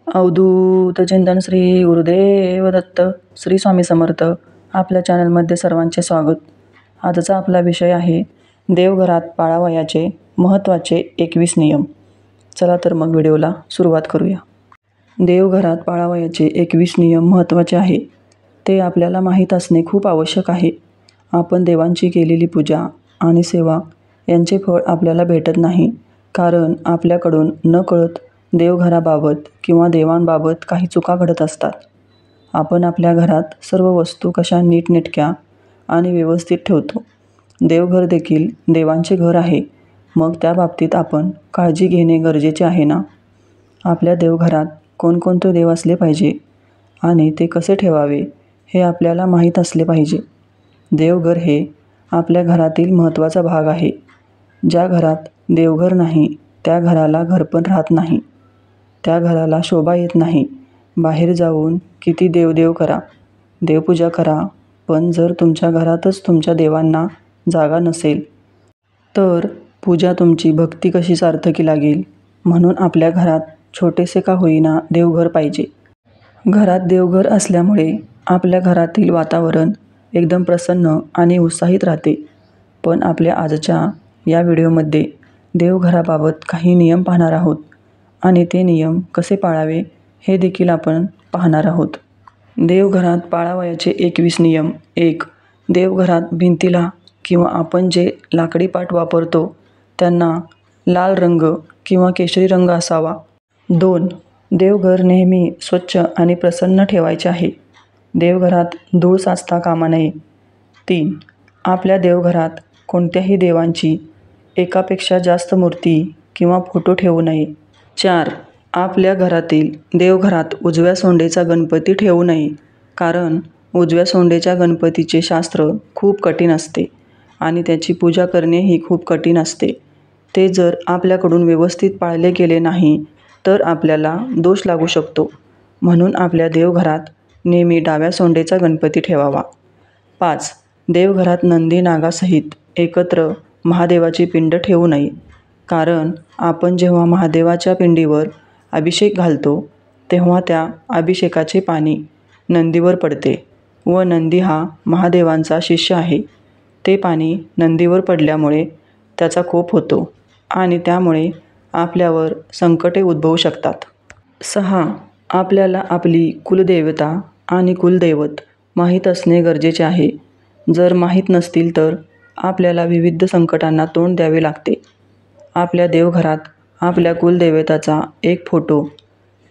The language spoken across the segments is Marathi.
अवधूत चिंतन श्री गुरुदेव दत्त. श्री स्वामी समर्थ. आपल्या चॅनलमध्ये सर्वांचे स्वागत. आजचा आपला विषय आहे देवघरात पाळावयाचे महत्त्वाचे 21 नियम. चला तर मग व्हिडिओला सुरुवात करूया. देवघरात पाळावयाचे 21 नियम महत्त्वाचे आहे ते आपल्याला माहीत असणे खूप आवश्यक आहे. आपण देवांची केलेली पूजा आणि सेवा यांचे फळ आपल्याला भेटत नाही, कारण आपल्याकडून नकळत देवघराबाबत किंवा देवांबाबत काही चुका घडत असतात. आपण आपल्या घरात सर्व वस्तू कशा नीटनेटक्या आणि व्यवस्थित ठेवतो. देवघर देखील देवांचे घर आहे, मग त्या बाबतीत आपण काळजी घेणे गरजेचे आहे ना. आपल्या देवघरात कोणकोणते देव असले पाहिजे आणि ते कसे ठेवावे हे आपल्याला माहीत असले पाहिजे. देवघर हे आपल्या घरातील महत्त्वाचा भाग आहे. ज्या घरात देवघर नाही त्या घराला घरपण राहत नाही, त्या घराला शोभा येत नाही. बाहेर जाऊन किती देवदेव करा, देवपूजा करा, पण जर तुमच्या घरातच तुमच्या देवांना जागा नसेल तर पूजा तुमची भक्ती कशी सार्थकी लागेल. म्हणून आपल्या घरात छोटेसे का होईना देवघर पाहिजे. घरात देवघर असल्यामुळे आपल्या घरातील वातावरण एकदम प्रसन्न आणि उत्साहित राहते. पण आपल्या आजच्या या व्हिडिओमध्ये देवघराबाबत काही नियम पाहणार आहोत आणि ते नियम कसे पाळावे हे देखील आपण पाहणार आहोत. देवघरात पाळावयाचे 21 नियम. 1. देवघरात भिंतीला किंवा आपण जे लाकडी पाट वापरतो त्यांना लाल रंग किंवा केशरी रंग असावा. 2. देवघर नेहमी स्वच्छ आणि प्रसन्न ठेवायचे आहे. देवघरात धूळ साचता कामा नये. 3. आपल्या देवघरात कोणत्याही देवांची एकापेक्षा जास्त मूर्ती किंवा फोटो ठेवू नये. 4. आपल्या देवघरात उजव्या सोंडेचा गणपती ठेवू नये, कारण उजव्या सोंडेच्या गणपतीचे शास्त्र खूप कठीण असते आणि त्याची पूजा करणेही खूप कठीण असते. ते जर आपल्याकडून व्यवस्थित पाळले गेले नाही तर आपल्याला दोष लागू शकतो. म्हणून आपल्या देवघरात नेहमी डाव्या सोंडेचा गणपती ठेवावा. 5. देवघरात नंदी नागासहित एकत्र महादेवाची पिंड ठेवू नये, कारण आपण जेव्हा महादेवाच्या पिंडीवर अभिषेक घालतो तेव्हा त्या अभिषेकाचे पाणी नंदीवर पडते व नंदी हा महादेवांचा शिष्य आहे. ते पाणी नंदीवर पडल्यामुळे त्याचा कोप होतो आणि त्यामुळे आपल्यावर संकटे उद्भवू शकतात. 6. आपल्याला आपली कुलदेवता आणि कुलदैवत माहीत असणे गरजेचे आहे. जर माहीत नसतील तर आपल्याला विविध संकटांना तोंड द्यावे लागते. आपल्या देवघरात आपल्या कुलदैवताचा एक फोटो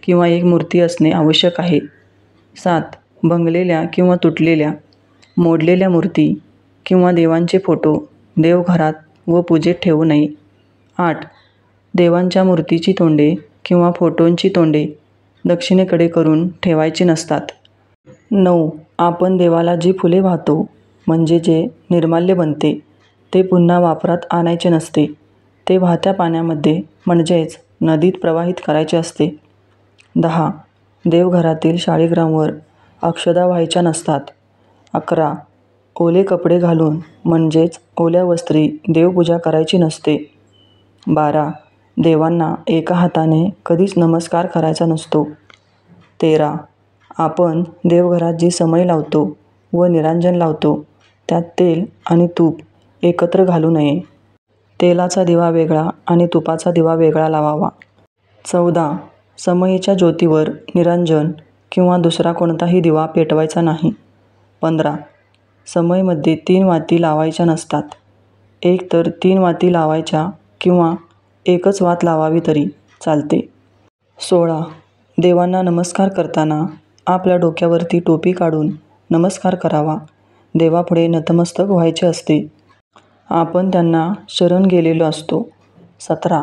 किंवा एक मूर्ती असणे आवश्यक आहे. 7. भंगलेल्या किंवा तुटलेल्या, मोडलेल्या मूर्ती किंवा देवांचे फोटो देवघरात व पूजेत ठेवू नये. 8. देवांच्या मूर्तीची तोंडे किंवा फोटोंची तोंडे दक्षिणेकडे करून ठेवायची नसतात. 9. आपण देवाला जी फुले वाहतो म्हणजे जे निर्माल्य बनते ते पुन्हा वापरात आणायचे नसते. ते वाहत्या पाण्यामध्ये म्हणजेच नदीत प्रवाहित करायचे असते. 10. देवघरातील शाळीग्रामवर अक्षदा व्हायच्या नसतात. 11. ओले कपडे घालून म्हणजेच ओल्या वस्त्री देवपूजा करायची नसते. 12. देवांना एका हाताने कधीच नमस्कार करायचा नसतो. 13. आपण देवघरात जी समई लावतो व निरांजन लावतो त्यात तेल आणि तूप एकत्र घालू नये. तेलाचा दिवा वेगळा आणि तुपाचा दिवा वेगळा लावावा. 14. समईच्या ज्योतीवर निरांजन किंवा दुसरा कोणताही दिवा पेटवायचा नाही. 15. समईमध्ये 3 वाती लावायच्या नसतात. एक तर 3 वाती लावायच्या किंवा एकच वात लावावी तरी चालते. 16. देवांना नमस्कार करताना आपल्या डोक्यावरती टोपी काढून नमस्कार करावा. देवापुढे नतमस्तक व्हायचे असते. आपण त्यांना शरण गेलेलो असतो. 17.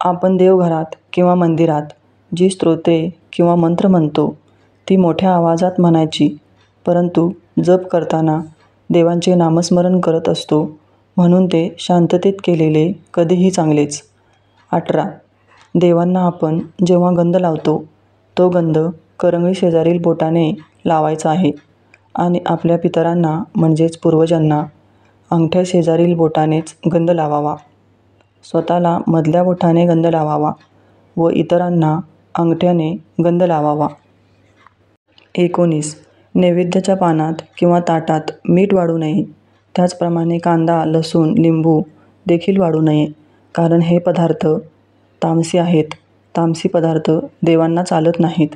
आपण देवघरात किंवा मंदिरात जी स्तोत्रे किंवा मंत्र म्हणतो ती मोठ्या आवाजात म्हणायची, परंतु जप करताना देवांचे नामस्मरण करत असतो, म्हणून ते शांततेत केलेले कधीही चांगलेच. 18. देवांना आपण जेव्हा गंध लावतो तो गंध करंगळी शेजारील बोटाने लावायचा आहे आणि आपल्या पितरांना म्हणजेच पूर्वजांना अंगठ्या शेजारील बोटानेच गंध लावावा. स्वतःला मधल्या बोटाने गंध लावावा व इतरांना अंगठ्याने गंध लावावा. 19. नैवेद्याच्या पानात किंवा ताटात मीठ वाढू नये. त्याचप्रमाणे कांदा, लसूण, लिंबू देखील वाढू नये, कारण हे पदार्थ तामसी आहेत. तामसी पदार्थ देवांना चालत नाहीत.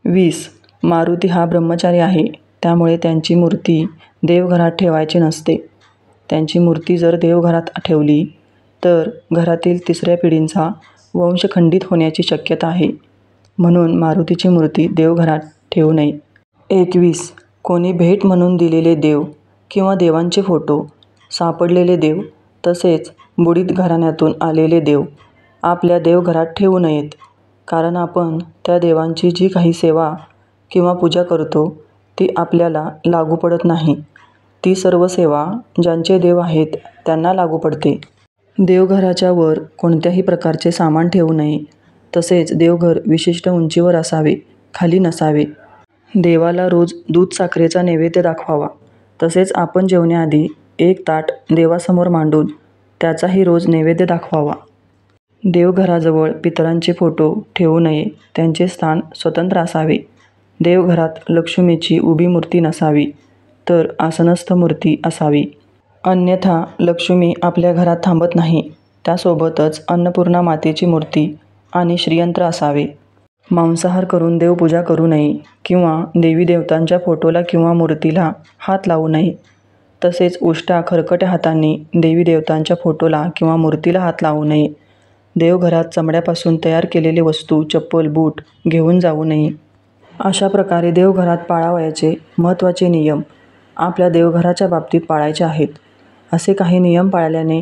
20. मारुती हा ब्रह्मचारी आहे, त्यामुळे त्यांची मूर्ती देवघरात ठेवायची नसते. त्यांची मूर्ती जर देवघरात ठेवली तर घरातील 3ऱ्या पिढींचा वंश खंडित होण्याची शक्यता आहे. म्हणून मारुतीची मूर्ती देवघरात ठेवू नये. 21. कोणी भेट म्हणून दिलेले देव किंवा देवांचे फोटो, सापडलेले देव तसेच बुडीत घराण्यातून आलेले देव आपल्या देवघरात ठेवू नयेत, कारण आपण त्या देवांची जी काही सेवा किंवा पूजा करतो ती आपल्याला लागू पडत नाही. ती सर्व सेवा ज्यांचे देव आहेत त्यांना लागू पडते. देवघराच्या वर कोणत्याही प्रकारचे सामान ठेवू नये. तसेच देवघर विशिष्ट उंचीवर असावे, खाली नसावे. देवाला रोज दूध साखरेचा नैवेद्य दाखवावा. तसेच आपण जेवण्याआधी एक ताट देवासमोर मांडून त्याचाही रोज नैवेद्य दाखवावा. देवघराजवळ पितरांचे फोटो ठेवू नये. त्यांचे स्थान स्वतंत्र असावे. देवघरात लक्ष्मीची उभी मूर्ती नसावी, तर आसनस्थ मूर्ती असावी. अन्यथा लक्ष्मी आपल्या घरात थांबत नाही. त्यासोबतच अन्नपूर्णा मातेची मूर्ती आणि श्रीयंत्र असावे. मांसाहार करून देवपूजा करू नये किंवा देवी देवतांच्या फोटोला किंवा मूर्तीला हात लावू नये. तसेच उष्टा खरकट्या हातांनी देवी देवतांच्या फोटोला किंवा मूर्तीला हात लावू नये. देवघरात चमड्यापासून तयार केलेले वस्तू, चप्पल, बूट घेऊन जाऊ नये. अशा प्रकारे देवघरात पाळावयाचे महत्त्वाचे नियम आपल्या देवघराच्या बाबतीत पाळायचे आहेत. असे काही नियम पाळल्याने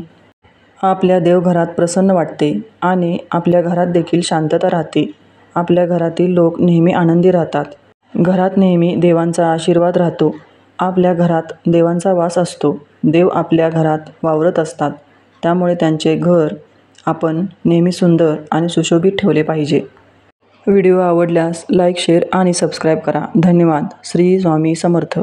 आपल्या देवघरात प्रसन्न वाटते आणि आपल्या घरात देखील शांतता राहते. आपल्या घरातील लोक नेहमी आनंदी राहतात. घरात नेहमी देवांचा आशीर्वाद राहतो. आपल्या घरात देवांचा वास असतो. देव आपल्या घरात वावरत असतात. त्यामुळे त्यांचे घर आपण नेहमी सुंदर आणि सुशोभित ठेवले पाहिजे. व्हिडिओ आवडल्यास लाईक, शेअर आणि सबस्क्राईब करा. धन्यवाद. श्री स्वामी समर्थ.